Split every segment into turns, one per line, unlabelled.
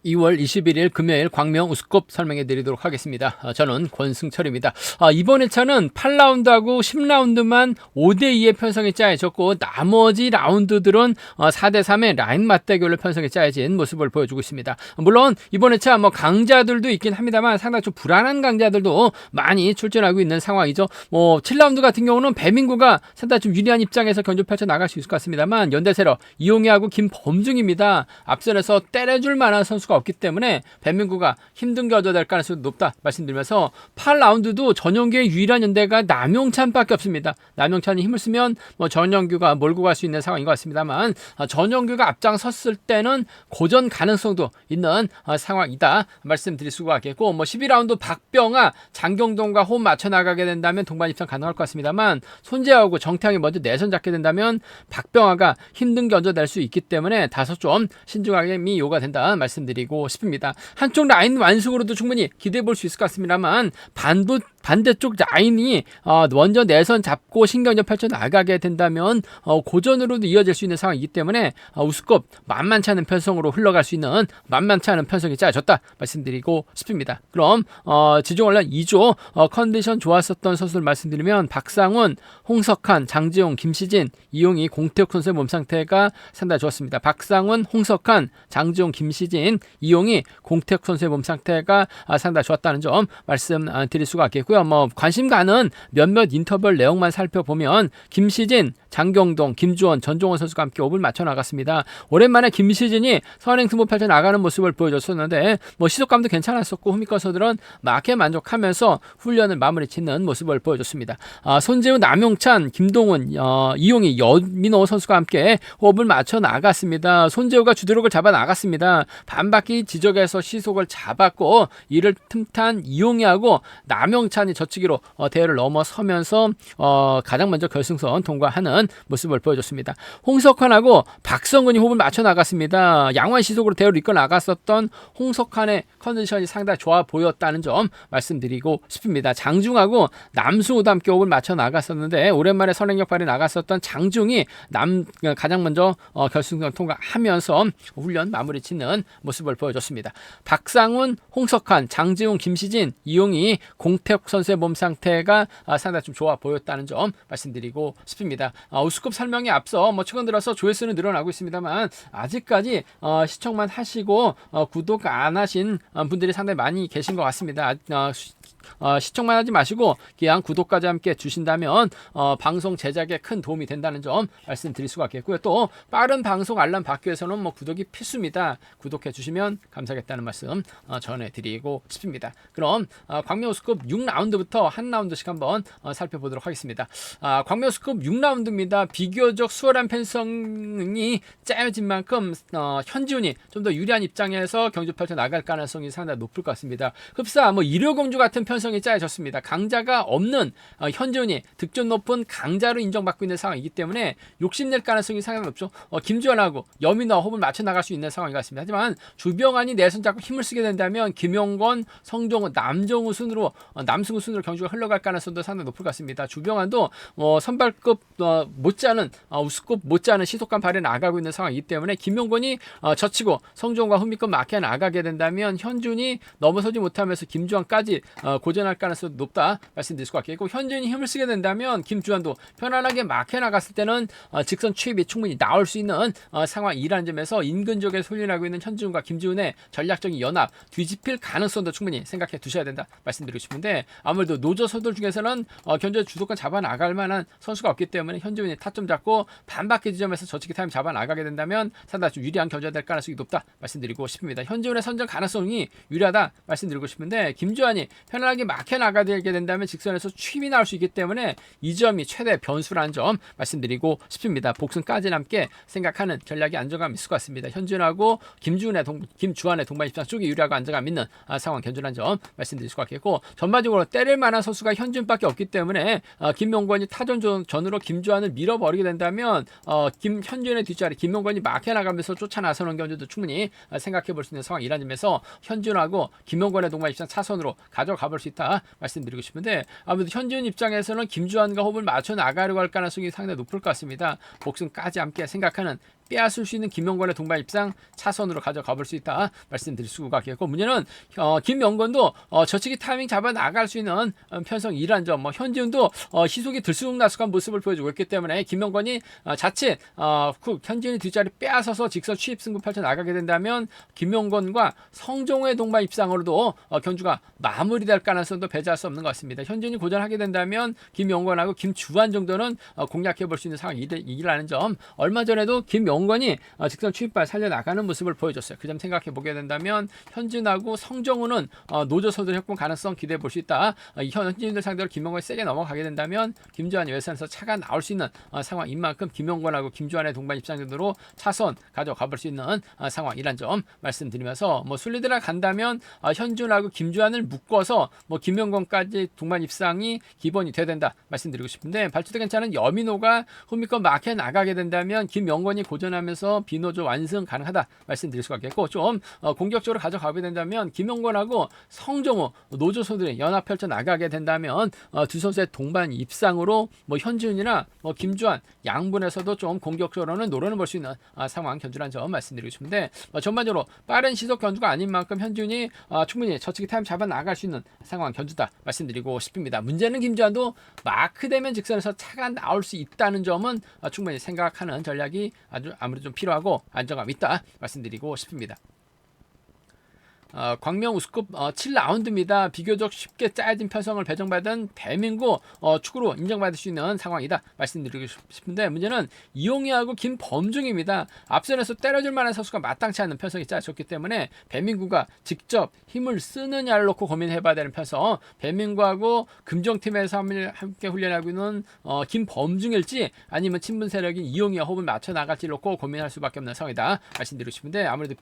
2월 21일 금요일 광명 우스컵 설명해 드리도록 하겠습니다. 저는 권승철입니다. 이번 1차는 8라운드하고 10라운드만 5대2의 편성이 짜여졌고 나머지 라운드들은 4대3의 라인 맞대결로 편성이 짜여진 모습을 보여주고 있습니다. 물론 이번 1차 강자들도 있긴 합니다만 상당히 좀 불안한 강자들도 많이 출전하고 있는 상황이죠. 7라운드 같은 경우는 배민구가 상당히 좀 유리한 입장에서 견주 펼쳐 나갈 수 있을 것 같습니다만 연대세력 이용희하고 김범중입니다. 앞선에서 때려줄 만한 선수가 없기 때문에 배민구가 힘든 겨져 될 가능성이 높다 말씀드리면서 8라운드도 전용규의 유일한 연대가 남용찬밖에 없습니다. 남용찬이 힘을 쓰면 전용규가 몰고 갈 수 있는 상황인 것 같습니다만 전용규가 앞장섰을 때는 고전 가능성도 있는 상황이다 말씀드릴 수가 있겠고 12라운드 박병아 장경동과 호흡 맞춰 나가게 된다면 동반 입상 가능할 것 같습니다만 손재하고 정태양이 먼저 내선 잡게 된다면 박병아가 힘든 견저 될 수 있기 때문에 다소 좀 신중하게 요구된다 말씀드리고 싶습니다. 한쪽 라인 완승으로도 충분히 기대해 볼 수 있을 것 같습니다만 반대쪽 라인이 먼저 내선 잡고 신경전 펼쳐 나가게 된다면 고전으로도 이어질 수 있는 상황이기 때문에 우스컵 만만치 않은 편성으로 흘러갈 수 있는 만만치 않은 편성이 짜여졌다 말씀드리고 싶습니다. 그럼 지종원래 2조 컨디션 좋았었던 선수들 말씀드리면 박상훈, 홍석한, 장지용, 김시진, 이용희, 공태욱 선수의 몸 상태가 상당히 좋았습니다. 박상훈, 홍석한, 장지용, 김시진, 이용희, 공태욱 선수의 몸 상태가 상당히 좋았다는 점 말씀드릴 수가 있겠고요. 관심 가는 몇몇 인터벌 내용만 살펴보면 김시진, 장경동, 김주원, 전종원 선수가 함께 호흡을 맞춰 나갔습니다. 오랜만에 김시진이 선행승부 펼쳐 나가는 모습을 보여줬었는데 시속감도 괜찮았었고 후미권 선수들은 막에 만족하면서 훈련을 마무리 짓는 모습을 보여줬습니다. 손재우, 남용찬, 김동훈, 이용희, 여민호 선수가 함께 호흡을 맞춰 나갔습니다. 손재우가 주도력을 잡아 나갔습니다. 반바퀴 지적에서 시속을 잡았고 이를 틈탄 이용희하고 남용찬이 저치기로 대회를 넘어서면서 가장 먼저 결승선 통과하는 모습을 보여줬습니다. 홍석환하고 박성근이 호흡을 맞춰 나갔습니다. 양호한 시속으로 대회를 이끌어 나갔었던 홍석환의 컨디션이 상당히 좋아 보였다는 점 말씀드리고 싶습니다. 장중하고 남승우도 함께 호흡을 맞춰 나갔었는데 오랜만에 선행력 발휘 나갔었던 장중이 가장 먼저 결승선 통과하면서 훈련 마무리 짓는 모습을 보여줬습니다. 박상훈, 홍석환, 장지용, 김시진, 이용희, 공태욱 선수의 몸 상태가 상당히 좀 좋아 보였다는 점 말씀드리고 싶습니다. 우스컵 설명에 앞서 최근 들어서 조회수는 늘어나고 있습니다만 아직까지 시청만 하시고 구독 안 하신 분들이 상당히 많이 계신 것 같습니다. 시청만 하지 마시고 그냥 구독까지 함께 주신다면 방송 제작에 큰 도움이 된다는 점 말씀드릴 수가 있겠고요. 또 빠른 방송 알람 받기 위해서는 구독이 필수입니다. 구독해 주시면 감사하겠다는 말씀 전해드리고 싶습니다. 그럼 광명우스컵 6라운드부터 한 라운드씩 한번 살펴보도록 하겠습니다. 광명우스컵 6라운드입니다. 비교적 수월한 편성이 짜여진 만큼 현지훈이 좀 더 유리한 입장에서 경주 펼쳐 나갈 가능성이 상당히 높을 것 같습니다. 흡사 일요공주 같은 편성이 짜여졌습니다. 강자가 없는 현지훈이 득점 높은 강자로 인정받고 있는 상황이기 때문에 욕심낼 가능성이 상당히 높죠. 김주환하고 여민호와 호흡을 맞춰 나갈 수 있는 상황인 것 같습니다. 하지만 주병환이 내선 잡고 힘을 쓰게 된다면 김용건, 성종훈, 남승우 순으로 경주가 흘러갈 가능성도 상당히 높을 것 같습니다. 주병환도 선발급 못지않은 우스컵 못지않은 시속감 발휘 나가고 있는 상황이기 때문에 김용건이 젖히고 성종과 훈미권 막혀 나가게 된다면 현준이 넘어서지 못하면서 김주환까지 고전할 가능성이 높다 말씀드릴 수가 있겠고 현준이 힘을 쓰게 된다면 김주환도 편안하게 막혀 나갔을 때는 직선 추입이 충분히 나올 수 있는 상황이라는 점에서 인근 지역에 훈련하고 있는 현준과 김주훈의 전략적인 연합 뒤집힐 가능성도 충분히 생각해 두셔야 된다 말씀드리고 싶은데 아무래도 노조 선수들 중에서는 견제 주도권 잡아 나갈 만한 선수가 없기 때문에 현준이 타점 잡고 반바퀴 지점에서 저치기 타임 잡아 나가게 된다면 상당히 좀 유리한 견제될 가능성이 높다 말씀드리고 싶습니다. 현준의 선정 가능성이 유리하다 말씀드리고 싶은데 김주환이 편안하게 막혀 나가게 된다면 직선에서 추임이 나올 수 있기 때문에 이 점이 최대 변수라는 점 말씀드리고 싶습니다. 복승까지 함께 생각하는 전략의 안정감이 있을 것 같습니다. 현준하고 김주환의 동반 입장 쪽이 유리하고 안정감 있는 상황 견주라는 점 말씀드릴 수가 있겠고 전반적으로 때릴 만한 선수가 현준밖에 없기 때문에 김용건이 타전전으로 김주환을 밀어버리게 된다면 현준의 뒷자리 김용건이 막혀 나가면서 쫓아나서는 견주도 충분히 생각해 볼 수 있는 상황이라는 점에서 현준하고 김용건의 동반 입장 차선으로 가져가 볼 수 있다 말씀드리고 싶은데 아무래도 현지훈 입장에서는 김주환과 호흡을 맞춰 나가려고 할 가능성이 상당히 높을 것 같습니다. 복승까지 함께 생각하는 빼앗을 수 있는 김명권의 동반 입상 차선으로 가져가 볼 수 있다 말씀드릴 수가 있겠고, 문제는 김명권도 저치기 타이밍 잡아 나갈 수 있는 편성 1한 점, 현지훈도 희속이 들쑥날쑥한 모습을 보여주고 있기 때문에 김명권이 자칫 현지훈이 뒷자리 빼앗아서 직선 추입 승부 펼쳐 나가게 된다면 김명권과 성종의 동반 입상으로도 견주가 마무리될 가능성도 배제할 수 없는 것 같습니다. 현지훈이 고전하게 된다면 김명권하고 김주환 정도는 공략해 볼 수 있는 상황이라는 점, 얼마 전에도 김명권이 직선 추입발 살려나가는 모습을 보여줬어요. 그 점 생각해 보게 된다면 현진하고 성정우는 노조서들 협공 가능성 기대해 볼 수 있다. 현진들 상대로 김명권이 세게 넘어가게 된다면 김주환이 외선에서 차가 나올 수 있는 상황인 만큼 김명권하고 김주환의 동반 입상 정도로 차선 가져가 볼 수 있는 상황이란 점 말씀드리면서, 순리대로 간다면 현준하고 김주환을 묶어서 김명권까지 동반 입상이 기본이 돼야 된다 말씀드리고 싶은데, 발주도 괜찮은 여민호가 후미권 마켓 나가게 된다면 김명권이 고전하면서 비노조 완승 가능하다 말씀드릴 수가 있겠고, 좀 공격적으로 가져가게 된다면 김명권하고 성정호 노조소들이 연합 펼쳐 나가게 된다면 두 선수의 동반 입상으로 현준이나 김주환 양분에서도 좀 공격적으로는 노려는 볼 수 있는 상황 견주란 점 말씀드리고 싶은데, 전반적으로 빠른 시속 견주가 아닌 만큼 현준이 충분히 저치기 타임 잡아 나갈 수 있는 상황 견주다 말씀드리고 싶습니다. 문제는 김주환도 마크되면 직선에서 차가 나올 수 있다는 점은 충분히 생각하는 전략이 아무래도 좀 필요하고 안정감 있다 말씀드리고 싶습니다. 광명 우스컵 7라운드입니다. 비교적 쉽게 짜여진 편성을 배정받은 대민구 축구로 인정받을 수 있는 상황이다 말씀드리고 싶은데, 문제는 이용희하고 김범중입니다. 앞선에서 때려줄 만한 선수가 마땅치 않은 편성이 짜여졌기 때문에 배민구가 직접 힘을 쓰느냐를 놓고 고민해봐야 되는 편성, 배민구하고 금정팀에서 함께 훈련하고 있는 김범중일지 아니면 친분 세력인 이용희와 호흡을 맞춰 나갈지 놓고 고민할 수밖에 없는 상황이다 말씀드리고 싶은데, 아무래도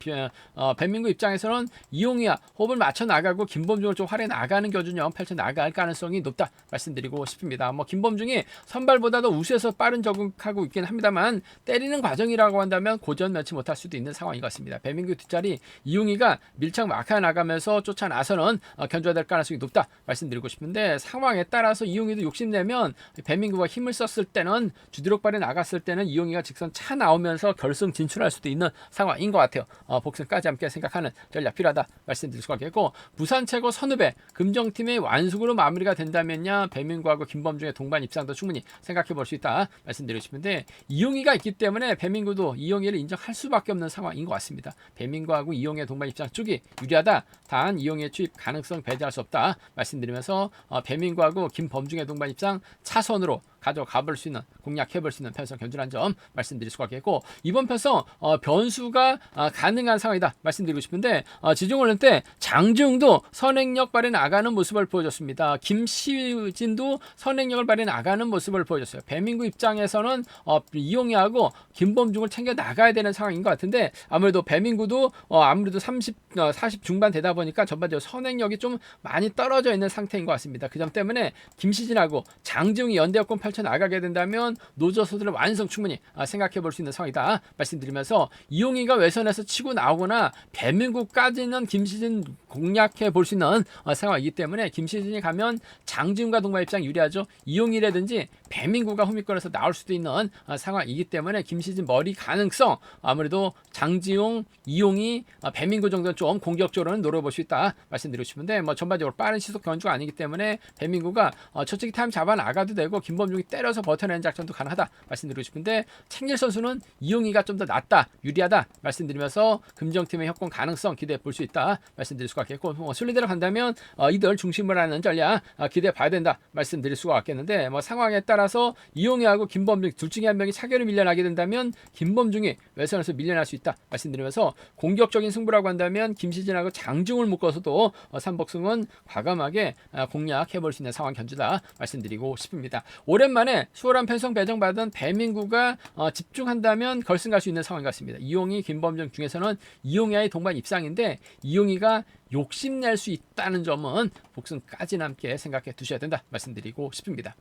배민구 입장에서는 이용희와 호흡을 맞춰 나가고 김범중을 좀 활에 나가는 겨준형 펼쳐 나갈 가능성이 높다 말씀드리고 싶습니다. 김범중이 선발보다도 우수해서 빠른 적응하고 있긴 합니다만, 때리는 과정이라고 한다면 고전 면치 못할 수도 있는 상황인 것 같습니다. 배민구 뒷자리 이용희가 밀착 마카 나가면서 쫓아 나서는 견줘야 될 가능성이 높다 말씀드리고 싶은데, 상황에 따라서 이용희도 욕심내면 배민구가 힘을 썼을 때는 주드록발에 나갔을 때는 이용희가 직선 차 나오면서 결승 진출할 수도 있는 상황인 것 같아요. 복승까지 함께 생각하는 전략 필요하다 말씀드릴 수가 있겠고, 부산 최고 선후배 금정팀의 완숙으로 마무리가 된다면야 배민구하고 김범중의 동반 입상도 충분히 생각해 볼 수 있다 말씀드리고 싶은데, 이용희가 있기 때문에 배민구도 이용희를 인정할 수밖에 없는 상황인 것 같습니다. 배민구하고 이용희의 동반 입상 쪽이 유리하다, 단 이용희의 추입 가능성 배제할 수 없다 말씀드리면서, 배민구하고 김범중의 동반 입상 차선으로 가져가 볼 수 있는, 공략해 볼 수 있는 편성 견주란 점 말씀드릴 수가 있겠고, 이번 편성 변수가 가능한 상황이다 말씀드리고 싶은데, 지중훈련 때 장지웅도 선행력 발휘 나가는 모습을 보여줬습니다. 김시진도 선행력을 발휘 나가는 모습을 보여줬어요. 배민구 입장에서는 이용희하고 김범중을 챙겨 나가야 되는 상황인 것 같은데, 아무래도 배민구도 아무래도 40 중반 되다 보니까 전반적으로 선행력이 좀 많이 떨어져 있는 상태인 것 같습니다. 그 점 때문에 김시진하고 장지웅이 연대역권 펼쳐 나가게 된다면 노조서들의 완성 충분히 생각해 볼 수 있는 상황이다 말씀드리면서, 이용희가 외선에서 치고 나오거나 배민구까지는 김시진 공략해 볼 수 있는 상황이기 때문에, 김시진이 가면 장지훈과 동반 입장 유리하죠. 이용희라든지 배민구가 후미권에서 나올 수도 있는 상황이기 때문에 김시진 머리 가능성, 아무래도 장지용, 이용희, 배민구 정도는 좀 공격적으로는 노려볼 수 있다 말씀드리고 싶은데, 전반적으로 빠른 시속 견주가 아니기 때문에 배민구가 저쪽이 타임 잡아 나가도 되고 김범중이 때려서 버텨내는 작전도 가능하다 말씀드리고 싶은데, 챙길 선수는 이용희가 좀 더 낫다, 유리하다 말씀드리면서 금정팀의 협공 가능성 기대해 볼 수 있다 말씀드릴 수가 있겠고, 순리대로 간다면 이들 중심으로 하는 전략 기대해 봐야 된다 말씀드릴 수가 있겠는데, 상황에 따라서 이용희하고 김범중 둘 중에 한 명이 차결을 밀려나게 된다면 김범중이 외선에서 밀려날 수 있다 말씀드리면서, 공격적인 승부라고 한다면 김시진하고 장중을 묶어서도 삼복승은 과감하게 공략해 볼 수 있는 상황 견주다 말씀드리고 싶습니다. 오랜만에 수월한 편성 배정받은 배민구가 집중한다면 결승 갈 수 있는 상황인 것 같습니다. 이용희, 김범중 중에서는 이용희와의 동반 입상인데, 이용희가 욕심낼 수 있다는 점은 복승까지는 함께 생각해 두셔야 된다 말씀드리고 싶습니다.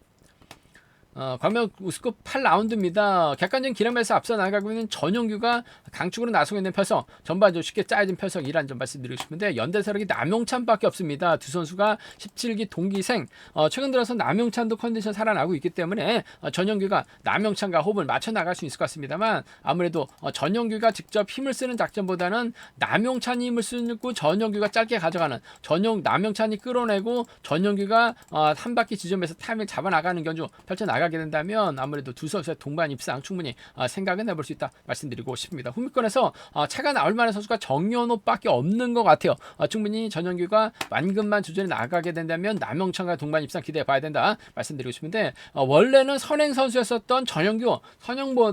광명 우스컵 8라운드입니다. 객관적인 기량에서 앞서 나가고 있는 전용규가 강축으로 나서고 있는 편성, 전반적으로 쉽게 짜여진 편성이라는 점 말씀드리고 싶은데 연대세력이 남용찬밖에 없습니다. 두 선수가 17기 동기생, 최근 들어서 남용찬도 컨디션 살아나고 있기 때문에 전용규가 남용찬과 호흡을 맞춰 나갈 수 있을 것 같습니다만 아무래도 전용규가 직접 힘을 쓰는 작전보다는 남용찬이 힘을 쓰고 전용규가 짧게 가져가는 남용찬이 끌어내고 전용규가 한 바퀴 지점에서 타이밍을 잡아 나가는 견주 펼쳐 나가게 된다면 아무래도 두 선수의 동반 입상 충분히 생각은 해볼 수 있다 말씀드리고 싶습니다. 후미권에서 차가 나올 만한 선수가 정연호밖에 없는 것 같아요. 충분히 전용규가 완급만 조절해 나가게 된다면 남영찬과 동반 입상 기대해 봐야 된다 말씀드리고 싶은데 원래는 선행 선수였었던 전용규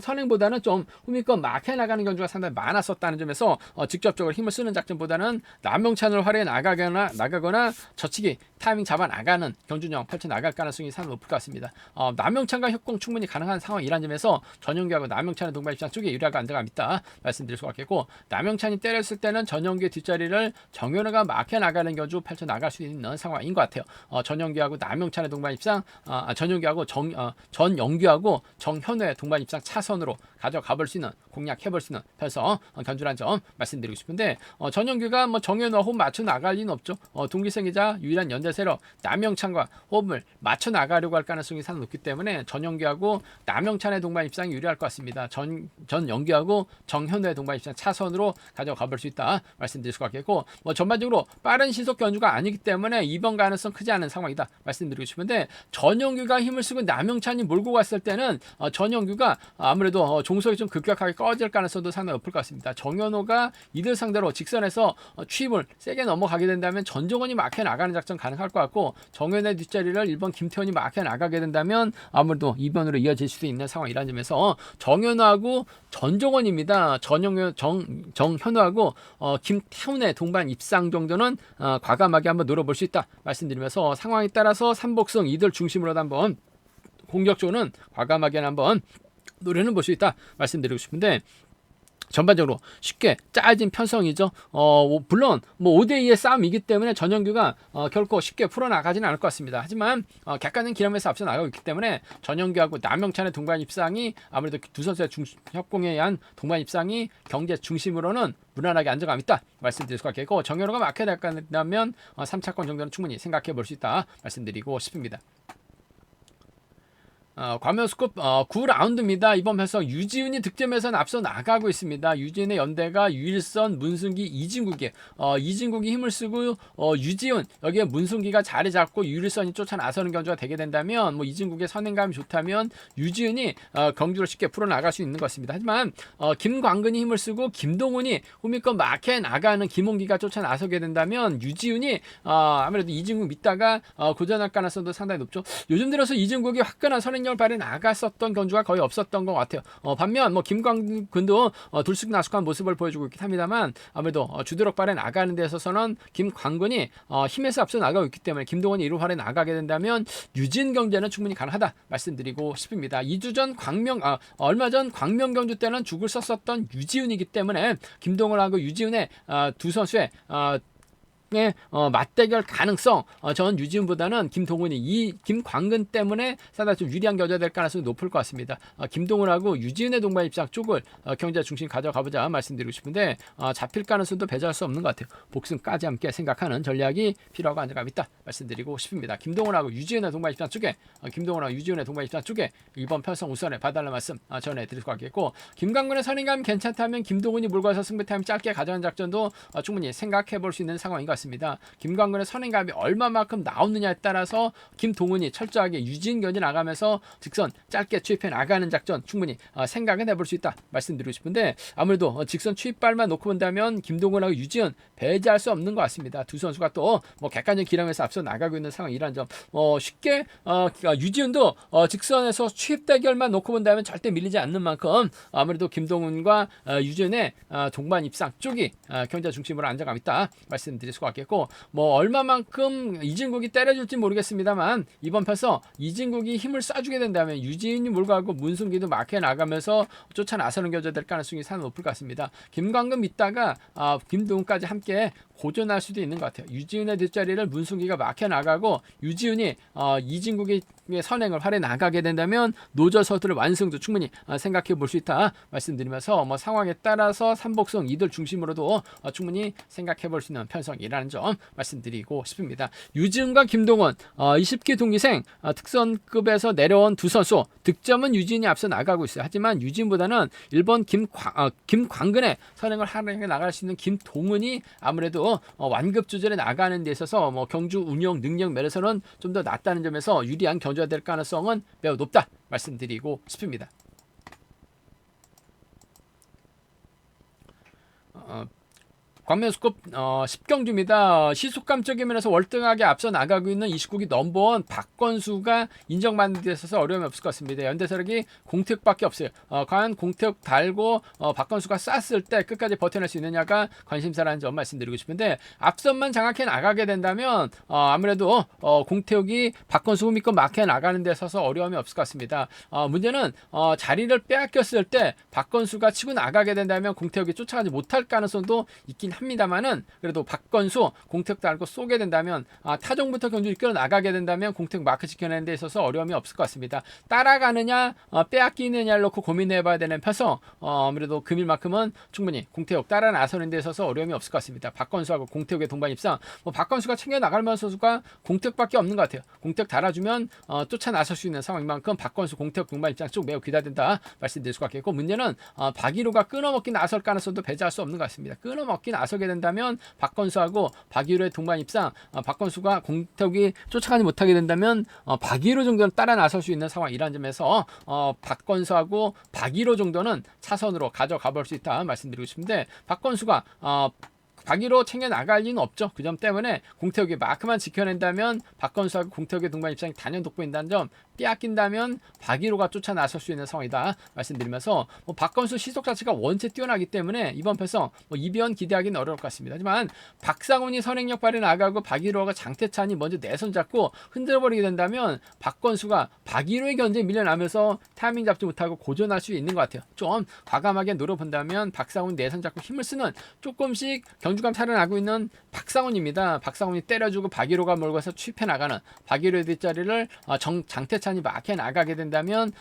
선행보다는 좀 후미권 막혀 나가는 견주가 상당히 많았었다는 점에서 직접적으로 힘을 쓰는 작전보다는 남영찬을 활용해 나가거나 젖히기 타이밍 잡아 나가는 경준형 펼쳐 나갈 가능성이 상당히 높을 것 같습니다. 남영찬과 협공 충분히 가능한 상황이라는 점에서 전용규하고 남영찬의 동반 입장 쪽에 유리하가 안정감 있다 말씀드릴 수가 있겠고 남영찬이 때렸을 때는 전용규의 뒷자리를 정현우가 막혀 나가는 견주 펼쳐 나갈 수 있는 상황인 것 같아요. 전용규하고 남영찬의 동반 입장, 전용규하고 전영규하고 정현우의 동반 입장 차선으로 가져가 볼 수 있는 공략해 볼 수 있는 편성 견주란 점 말씀드리고 싶은데 전용규가 정현우와 호흡 맞춰 나갈 리는 없죠. 동기생이자 유일한 연대세력 남영찬과 호흡을 맞춰 나가려고 할 가능성이 상당히 높기 때문에 전용규하고 남영찬의 동반 입장이 유리할 것 같습니다. 전영규하고 정현우의 동반 입장 차선으로 가져가 볼 수 있다 말씀드릴 수가 있겠고 전반적으로 빠른 시속 견주가 아니기 때문에 2번 가능성 크지 않은 상황이다 말씀드리고 싶은데 전용규가 힘을 쓰고 남영찬이 몰고 갔을 때는 전용규가 아무래도 종속이 좀 급격하게 꺼질 가능성도 상당히 높을 것 같습니다. 정현호가 이들 상대로 직선에서 추입을 세게 넘어가게 된다면 전종원이 막혀 나가는 작전 가능할 것 같고 정현의 뒷자리를 1번 김태훈이 막혀 나가게 된다면 아무래도 2번으로 이어질 수도 있는 상황이라는 점에서 정현호하고 전종원입니다. 정현호하고 김태훈의 동반 입상 정도는 과감하게 한번 노려볼 수 있다 말씀드리면서 상황에 따라서 삼복승 이들 중심으로 한번 공격적으로는 과감하게 한번 노래는 볼 수 있다 말씀드리고 싶은데 전반적으로 쉽게 짜진 편성이죠. 물론 5대2의 싸움이기 때문에 전용규가 결코 쉽게 풀어나가지는 않을 것 같습니다. 하지만 객관적인 기량에서 앞서 나가고 있기 때문에 전용규하고 남영찬의 동반 입상이 아무래도 두 선수의 협공에 의한 동반 입상이 경제 중심으로는 무난하게 안정감 있다 말씀드릴 수가 있겠고 정현호가 막혀 나간다면 3차권 정도는 충분히 생각해 볼 수 있다 말씀드리고 싶습니다. 광명스컵 9라운드입니다. 이번 편성 유지훈이 득점에서는 앞서 나가고 있습니다. 유지훈의 연대가 유일선, 문승기, 이진국이 이진국이 힘을 쓰고 유지훈 여기에 문승기가 자리 잡고 유일선이 쫓아 나서는 경주가 되게 된다면 이진국의 선행감이 좋다면 유지훈이 경주를 쉽게 풀어나갈 수 있는 것 같습니다. 하지만 김광근이 힘을 쓰고 김동훈이 후미권 막해 나가는 김홍기가 쫓아 나서게 된다면 유지훈이 아무래도 이진국 믿다가 고전할 가능성도 상당히 높죠. 요즘 들어서 이진국이 화끈한 선행 발에 나갔었던 견주가 거의 없었던 것 같아요. 반면 김광근도 들쑥날쑥한 모습을 보여주고 있긴 합니다만 아무래도 주도력 발에 나가는 데 있어서는 김광근이 힘에서 앞서 나가고 있기 때문에 김동원이 1호 발에 나가게 된다면 유진 경제는 충분히 가능하다 말씀드리고 싶습니다. 2주 전 얼마 전 광명 경주 때는 죽을 썼었던 유지훈이기 때문에 김동원하고 유지훈의 두 선수의 맞대결 가능성 전 유지훈보다는 김동훈이 김광근 때문에 상당히 좀 유리한 견제가 될 가능성이 높을 것 같습니다. 김동훈하고 유지훈의 동반 입장 쪽을 경제 중심 가져가보자 말씀드리고 싶은데 잡힐 가능성도 배제할 수 없는 것 같아요. 복승까지 함께 생각하는 전략이 필요하고 안정감 있다 말씀드리고 싶습니다. 김동훈하고 유지훈의 동반 입장 쪽에 이번 편성 우선에 봐달라는 말씀 전해드릴 것 같겠고 김광근의 선행감 괜찮다면 김동훈이 몰고 와서 승부 타임 짧게 가져가는 작전도 충분히 생각해 볼 수 있는 상황인 것 같습니다. 김광근의 선행감이 얼마만큼 나오느냐에 따라서 김동훈이 철저하게 유진 견제 나가면서 직선 짧게 추입해 나가는 작전 충분히 생각은 해볼 수 있다 말씀드리고 싶은데 아무래도 직선 추입발만 놓고 본다면 김동훈하고 유지은 배제할 수 없는 것 같습니다. 두 선수가 또 객관적인 기량에서 앞서 나가고 있는 상황이라는 점 쉽게 유지은도 직선에서 추입 대결만 놓고 본다면 절대 밀리지 않는 만큼 아무래도 김동훈과 유지은의 동반 입상 쪽이 경제 중심으로 안정감 있다 말씀드릴 수가 있겠고 얼마만큼 이진국이 때려줄지 모르겠습니다만 이번 편서 이진국이 힘을 쏴주게 된다면 유지인이 몰고 가고 문승기도 막혀 나가면서 쫓아 나서는 견제 될 가능성이 상당히 높을 것 같습니다. 김광근 믿다가 김동훈까지 함께 고전할 수도 있는 것 같아요. 유지은의 뒷자리를 문승기가 막혀 나가고 유지은이 이진국이 선행을 활해 나가게 된다면 노저서들의 완승도 충분히 생각해 볼 수 있다 말씀드리면서 뭐 상황에 따라서 삼복승 이들 중심으로도 충분히 생각해 볼 수 있는 편성이라는 점 말씀드리고 싶습니다. 유진과 김동원 20기 동기생 특선급에서 내려온 두 선수 득점은 유진이 앞서 나가고 있어요. 하지만 유진보다는 1번 김광근의 선행을 활용해 나갈 수 있는 김동은이 아무래도 완급 조절에 나가는 데 있어서 뭐 경주 운영 능력 면에서는 좀 더 낫다는 점에서 유리한 경주가 될 가능성은 매우 높다 말씀드리고 싶습니다. 광명스컵 10경주입니다. 시속감적인 면에서 월등하게 앞서 나가고 있는 29기 넘버원 박건수가 인정받는 데 있어서 어려움이 없을 것 같습니다. 연대세력이 공택밖에 없어요. 과연 공택 달고 박건수가 쐈을 때 끝까지 버텨낼 수 있느냐가 관심사라는 점 말씀드리고 싶은데 앞선만 장악해 나가게 된다면 아무래도 공택이 박건수 후미권 막혀 나가는 데 있어서 어려움이 없을 것 같습니다. 문제는 자리를 빼앗겼을 때 박건수가 치고 나가게 된다면 공택이 쫓아가지 못할 가능성도 있긴 합니다만은 그래도 박건수 공택 달고 쏘게 된다면 타종부터 경주 이끌어 나가게 된다면 공택 마크 지켜내는 데 있어서 어려움이 없을 것 같습니다. 따라가느냐 빼앗기느냐를 놓고 고민해봐야 되는 편성 아무래도 금일만큼은 충분히 공택 따라 나서는 데 있어서 어려움이 없을 것 같습니다. 박건수하고 공택의 동반 입상 박건수가 챙겨 나갈 만한 선수가 공택밖에 없는 것 같아요. 공택 달아주면 쫓아 나설 수 있는 상황인 만큼 박건수 공택 동반 입장 쪽 매우 기대된다 말씀드릴 수 같겠고 문제는 박일호가 끊어먹기 나설 가능성도 배제할 수 없는 것 같습니다. 끊어먹기 나서게 된다면 박건수하고 박일호의 동반 입상 박건수가 공택이 쫓아가지 못하게 된다면 박일호 정도는 따라 나설 수 있는 상황이라는 점에서 박건수하고 박일호 정도는 차선으로 가져가 볼 수 있다 말씀드리고 싶은데 박건수가 박일호 챙겨 나갈 리는 없죠. 그 점 때문에 공태욱이 마크만 지켜낸다면 박건수하고 공태욱의 동반 입장이 단연 돋보인다는 점 빼앗긴다면 박일호가 쫓아 나설 수 있는 상황이다 말씀드리면서 박건수 시속 자체가 원체 뛰어나기 때문에 이번 편성 이변 기대하기는 어려울 것 같습니다. 하지만 박상훈이 선행력 발휘 나가고 박일호가 장태찬이 먼저 내선 잡고 흔들어버리게 된다면 박건수가 박일호의 견제에 밀려나면서 타이밍 잡지 못하고 고전할 수 있는 것 같아요. 좀 과감하게 노려본다면 박상훈이 내선 잡고 힘을 쓰는 조금씩 경주감 살아나고 있는 박상훈입니다. 박상훈이 때려주고 박일호가 몰고 서 취입해 나가는 박일호의 뒷자리를 장태찬이 막혀 나가게 된다면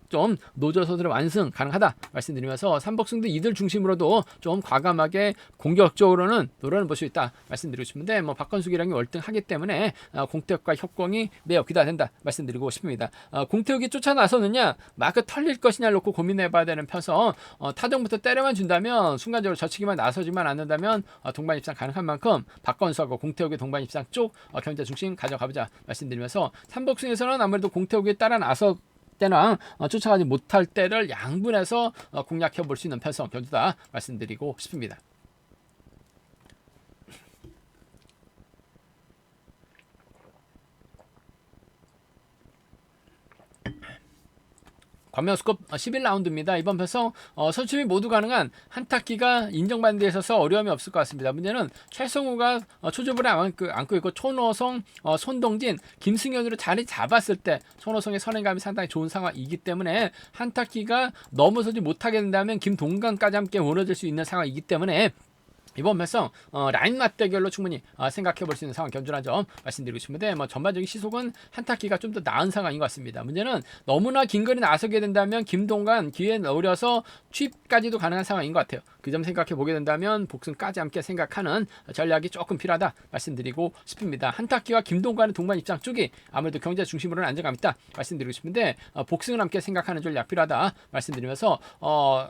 좀 노저서들의 완승 가능하다 말씀드리면서 삼복승도 이들 중심으로도 좀 과감하게 공격적으로는 노려볼 수 있다 말씀드리고 싶은데 박건수 기량이 월등하기 때문에 공태욱과 협공이 매우 기대된다 말씀드리고 싶습니다. 공태욱이 쫓아 나서느냐 마크 털릴 것이냐를 놓고 고민해봐야 되는 편서 타정부터 때려만 준다면 순간적으로 젖히기만 나서지만 않는다면 동반 입상 가능한 만큼 박건수하고 공태욱의 동반 입상 쪽 경제 중심 가져가보자 말씀드리면서 삼복승에서는 아무래도 공태욱이 따라 나서 때나 쫓아가지 못할 때를 양분해서 공략해 볼 수 있는 편성 경주다 말씀드리고 싶습니다. 광명스컵 11라운드입니다. 이번 편성 선수비 모두 가능한 한타기가 인정받는 데 있어서 어려움이 없을 것 같습니다. 문제는 최성우가 초조부를 안고 있고 손호성, 손동진, 김승현으로 자리 잡았을 때 손호성의 선행감이 상당히 좋은 상황이기 때문에 한타기가 넘어서지 못하게 된다면 김동관까지 함께 무너질 수 있는 상황이기 때문에 이번 편성 라인 맞대결로 충분히 생각해 볼 수 있는 상황 견주라는 점 말씀드리고 싶은데 전반적인 시속은 한타키가 좀 더 나은 상황인 것 같습니다. 문제는 너무나 긴 거리 나서게 된다면 김동관 기회에 노려서 취입까지도 가능한 상황인 것 같아요. 그 점 생각해 보게 된다면 복승까지 함께 생각하는 전략이 조금 필요하다 말씀드리고 싶습니다. 한타키와 김동관의 동반 입장 쪽이 아무래도 경제 중심으로는 안정감 있다 말씀드리고 싶은데 복승을 함께 생각하는 전략 필요하다 말씀드리면서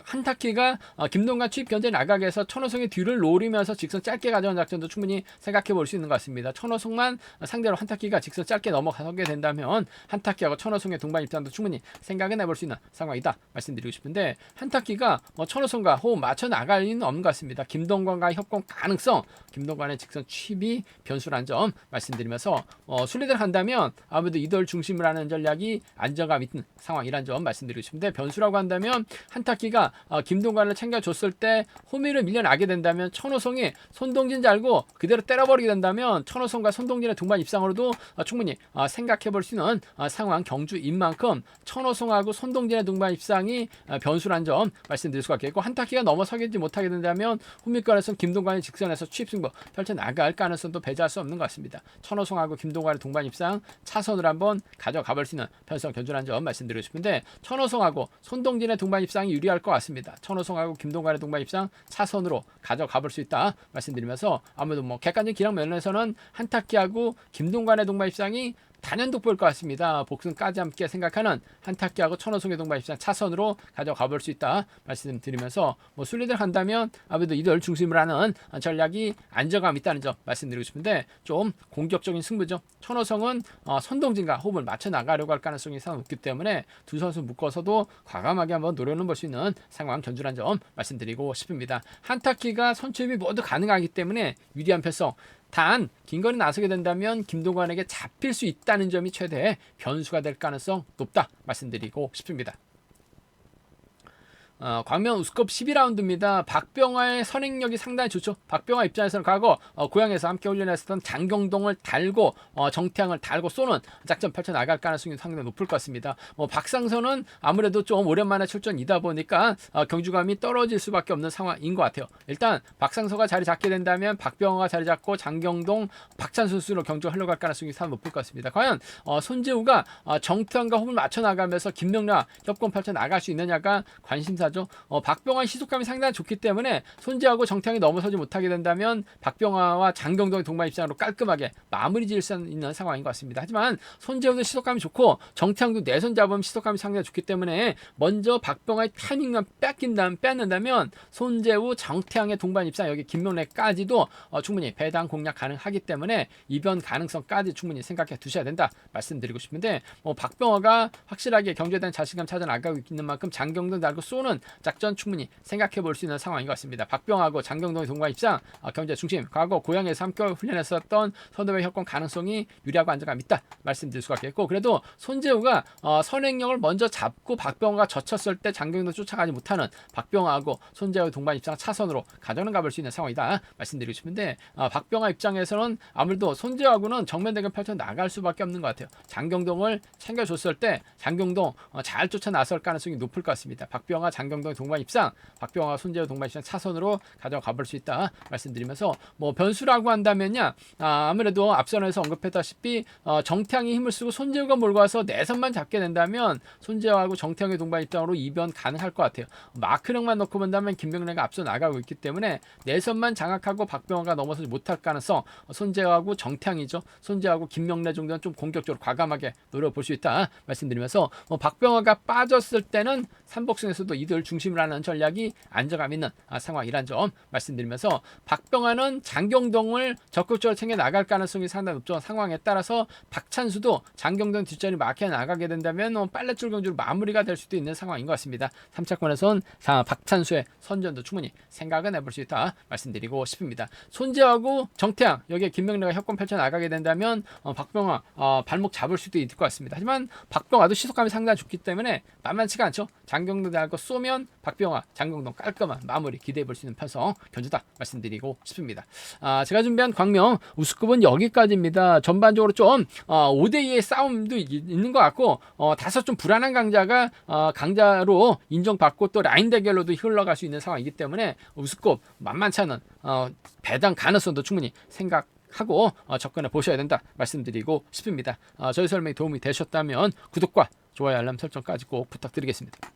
한타키가 김동관 취입 견제 나가게 해서 천호성의 뒤를 노리면서 직선 짧게 가져온 작전도 충분히 생각해 볼 수 있는 것 같습니다. 천호성만 상대로 한타키가 직선 짧게 넘어가게 된다면 한타키하고 천호성의 동반 입장도 충분히 생각은 해볼 수 있는 상황이다 말씀드리고 싶은데 한타키가 천호성과 호흡 맞춰 나갈 리는 없는 것 같습니다. 김동관과 협공 가능성, 김동관의 직선 취입이 변수라는 점 말씀드리면서 순리대로 한다면 아무래도 이들 중심으로 하는 전략이 안정감 있는 상황이라는 점 말씀드리고 싶은데 변수라고 한다면 한타키가 김동관을 챙겨줬을 때 호미를 밀려나게 된다면 천호성이 손동진 알고 그대로 때려버리게 된다면 천호성과 손동진의 동반 입상으로도 충분히 생각해 볼 수 있는 상황 경주인 만큼 천호성하고 손동진의 동반 입상이 변수란 점 말씀드릴 수가 있겠고, 한타키가 넘어서지 못하게 된다면 후미권에서 김동관이 직선에서 취입승부 펼쳐나갈 가능성도 배제할 수 없는 것 같습니다. 천호성하고 김동관의 동반 입상 차선으로 한번 가져가 볼 수 있는 편성 견주란 점 말씀드리고 싶은데, 천호성하고 손동진의 동반 입상이 유리할 것 같습니다. 천호성하고 김동관의 동반 입상 차선으로 가져가 볼 수 있다 말씀드리면서, 아무래도 객관적 기량 면에서는 한타키하고 김동관의 동반 입상이 단연 돋보일 것 같습니다. 복승까지 함께 생각하는 한타키하고 천호성의 동반 입상 차선으로 가져가 볼 수 있다 말씀드리면서, 순리대로 한다면 아무래도 이들 중심으로 하는 전략이 안정감이 있다는 점 말씀드리고 싶은데, 좀 공격적인 승부죠. 천호성은 손동진과 호흡을 맞춰 나가려고 할 가능성이 상당히 높기 때문에 두 선수 묶어서도 과감하게 한번 노려는 볼 수 있는 상황 견주란 점 말씀드리고 싶습니다. 한타키가 선취입이 모두 가능하기 때문에 유리한 편성, 단 긴거리 나서게 된다면 김동관에게 잡힐 수 있다는 점이 최대 변수가 될 가능성 높다 말씀드리고 싶습니다. 광명 우스컵 12라운드입니다. 박병화의 선행력이 상당히 좋죠. 박병화 입장에서는 과거 고향에서 함께 훈련했었던 장경동을 달고 정태양을 달고 쏘는 작전 펼쳐나갈 가능성이 상당히 높을 것 같습니다. 박상선은 아무래도 좀 오랜만에 출전이다 보니까 경주감이 떨어질 수밖에 없는 상황인 것 같아요. 일단 박상서가 자리 잡게 된다면 박병화가 자리 잡고 장경동, 박찬수 선수로 경주하려고 할 가능성이 상당히 높을 것 같습니다. 과연 손재우가 정태양과 호흡을 맞춰 나가면서 김명래와 협공 펼쳐 나갈 수 있느냐가 관심사. 박병화 시속감이 상당히 좋기 때문에 손재하고 정태양이 넘어서지 못하게 된다면 박병화와 장경동의 동반 입장으로 깔끔하게 마무리 지을 수 있는 상황인 것 같습니다. 하지만 손재우도 시속감이 좋고 정태양도 내선 잡으면 시속감이 상당히 좋기 때문에 먼저 박병화의 타이밍만 뺏는다면 손재우, 정태양의 동반 입장, 여기 김명래까지도 충분히 배당 공략 가능하기 때문에 이변 가능성까지 충분히 생각해 두셔야 된다 말씀드리고 싶은데, 박병화가 확실하게 경주에 대한 자신감 찾아 나가고 있는 만큼 장경동 달고 쏘는 작전 충분히 생각해 볼 수 있는 상황인 것 같습니다. 박병하고 장경동의 동반 입장 경제 중심, 과거 고향에서 함께 훈련했었던 선대의 협공 가능성이 유리하고 안정감 있다 말씀드릴 수가 있겠고, 그래도 손재우가 선행력을 먼저 잡고 박병화가 젖혔을 때 장경동 쫓아가지 못하는 박병화하고 손재우의 동반 입장 차선으로 가져는 가볼 수 있는 상황이다 말씀드리고 싶은데, 박병화 입장에서는 아무래도 손재우하고는 정면 대결 펼쳐 나갈 수밖에 없는 것 같아요. 장경동을 챙겨줬을 때 장경동 잘 쫓아 나설 가능성이 높을 것 같습니다. 박병화, 장경동의 동반 입상, 박병화, 손재우 동반 입상 차선으로 가져가 볼 수 있다 말씀드리면서, 변수라고 한다면요, 아무래도 앞선에서 언급했다시피 정태양이 힘을 쓰고 손재우가 몰고 와서 내선만 잡게 된다면 손재우하고 정태양의 동반 입장으로 이변 가능할 것 같아요. 마크력만 넣고 본다면 김병래가 앞서 나가고 있기 때문에 내선만 장악하고 박병화가 넘어서지 못할 가능성, 손재우하고 정태양이죠. 손재우하고 김명래 정도는 좀 공격적으로 과감하게 노려볼 수 있다 말씀드리면서, 박병화가 빠졌을 때는 삼복승에서도 이들 중심으로 하는 전략이 안정감 있는 상황이란 점 말씀드리면서, 박병환은 장경동을 적극적으로 챙겨 나갈 가능성이 상당히 높죠. 상황에 따라서 박찬수도 장경동 뒷자리 막혀 나가게 된다면 빨래줄 경주로 마무리가 될 수도 있는 상황인 것 같습니다. 3차권에선 박찬수의 선전도 충분히 생각은 해볼 수 있다 말씀드리고 싶습니다. 손재하고 정태양, 여기에 김명래가 협권 펼쳐 나가게 된다면 박병화 발목 잡을 수도 있을 것 같습니다. 하지만 박병화도 시속감이 상당히 좋기 때문에 만만치가 않죠. 장경동 대할 거 쏘면 박병화, 장경동 깔끔한 마무리 기대해 볼 수 있는 편성 견주다 말씀드리고 싶습니다. 제가 준비한 광명 우스컵은 여기까지입니다. 전반적으로 좀 5대2의 싸움도 있는 것 같고, 다소 좀 불안한 강자가 강자로 인정받고 또 라인 대결로도 흘러갈 수 있는 상황이기 때문에 우스컵 만만치 않은 배당 가능성도 충분히 생각하고 접근해 보셔야 된다 말씀드리고 싶습니다. 저희 설명이 도움이 되셨다면 구독과 좋아요, 알람 설정까지 꼭 부탁드리겠습니다.